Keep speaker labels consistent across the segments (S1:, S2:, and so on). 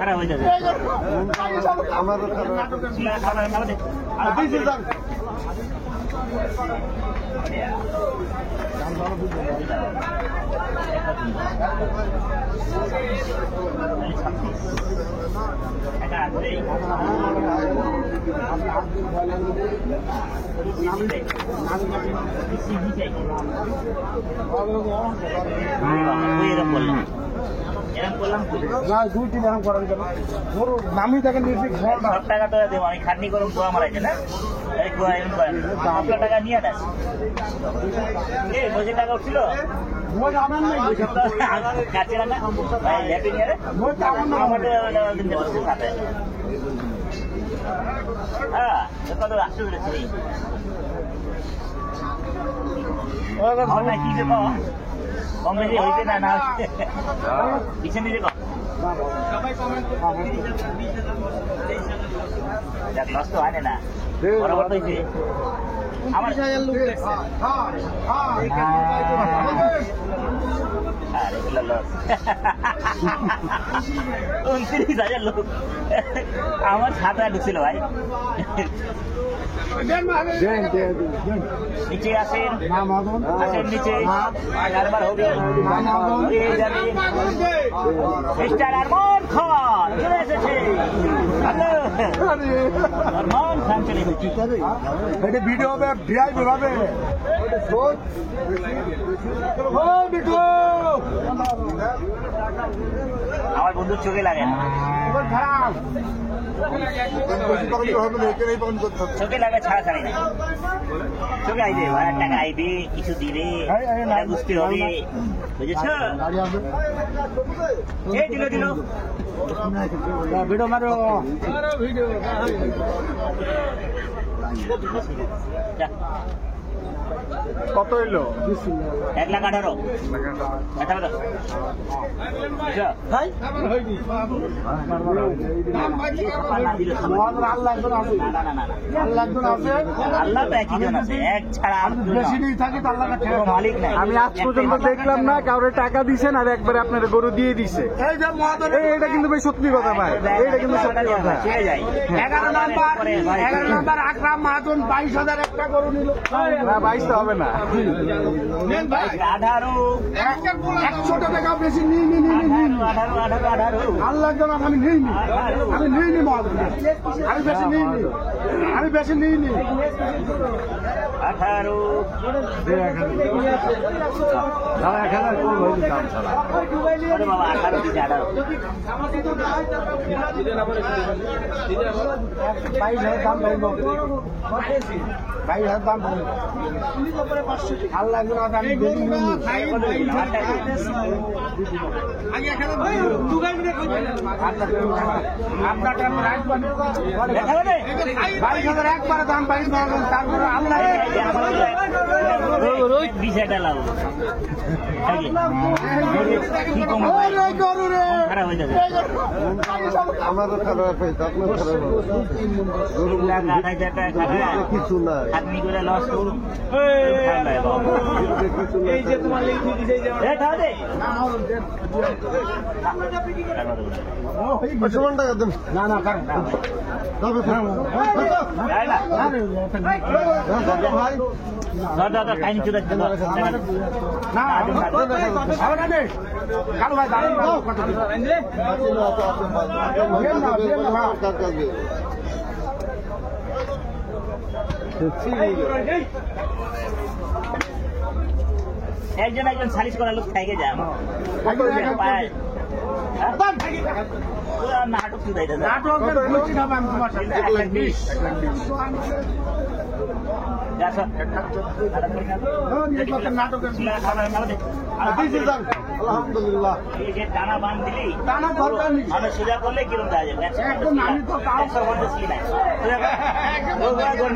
S1: খারাপ হয়ে যাবে
S2: আমারও নামি দেখেন
S1: সব টাকা তো দেবো আমি খাটনি করুন গোয়া মারাইছে না গোয়া এরকম করেন আপনার টাকা নিয়ে দেন বসে টাকা উঠছিল কাছে না হ্যাপি নিয়ে হ্যাঁ কত আসতে পেরেছি কি যে কম বেশি হইতে না না পিছনে যে লস তো হয় না বরাবর তো হয়েছে আমার 29,000 লোক আমার 7,000 ঢুকছিল ভাই নিচে আসেন আসেন নিচে কারবার হবে মিস্টার আরমান খান চলে এসেছে আরমান খান চলে এসেছে
S2: এটা ভিডিও হবে ভিআই হবে
S1: আমার বন্ধুর চোখে লাগে না চোখে লাগে ছাড়া ছাড়ি না চোখে আইবে ভাড়ার টাকা আইবে কিছু দিলে বুঝতে হবে বুঝেছ দিল দিল
S2: ভিডিও মারো কত এলো
S1: 1,18,000
S2: আমি আজ পর্যন্ত দেখলাম না কাউরে টাকা দিচ্ছেন আর একবারে আপনার গরু দিয়ে দিছে এটা কিন্তু ভাই সত্যি কথা ভাই এটা কিন্তু সত্যি কথা
S1: 11 নাম্বার আকরাম মাহাজন 22,000 একটা গরু নিল
S2: 22 তো হবে না
S1: 100 টাকা বেশি আল্লাহ আমি নিইনি আমি বেশি নিইনি 18 একবারে দাম পাই তারপরে আল্লাহ বিষয়টা লাগবে খারাপ হয়ে যাবে
S2: আমারও খারাপ হয়েছে আপনার খারাপ কিছু না
S1: আপনি করে লস করুন এই যে তোমার
S2: টাকা দেন
S1: না না
S2: ভাই
S1: দাদা টাইম চলে একজন একজন সালিশ করার লোক থেকে যায় নাটক
S2: আলহামদুলিল্লাহ
S1: টানা বান দিলি মানে সোজা করলে কিরম দেওয়া যাবে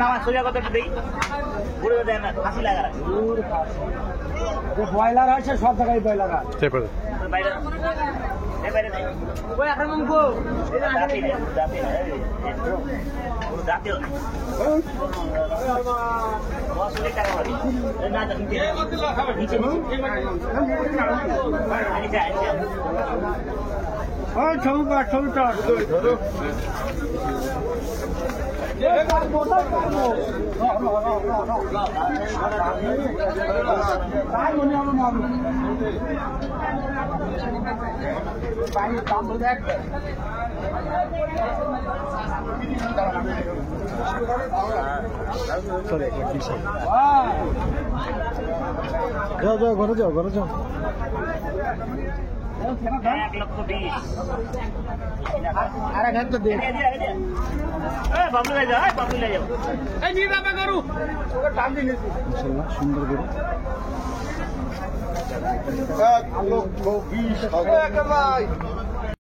S1: নামাজ সোজা কত দিই পুরো দেয় না ফাঁসি লাগা
S2: বয়লার আছে সব জায়গায় বয়লার আছে
S1: বাইরে
S2: যাও যাও ঘরে যাও ঘরে যাও
S1: 1,20,000
S2: আর এক তো দেখ
S1: বাবলু লে যাও বাবলু লে যাও
S3: এই নিয়ে যাবে গরু ওকে টান দিয়ে নিয়েছি
S2: ইনশাআল্লাহ সুন্দর করে
S3: 1,20,000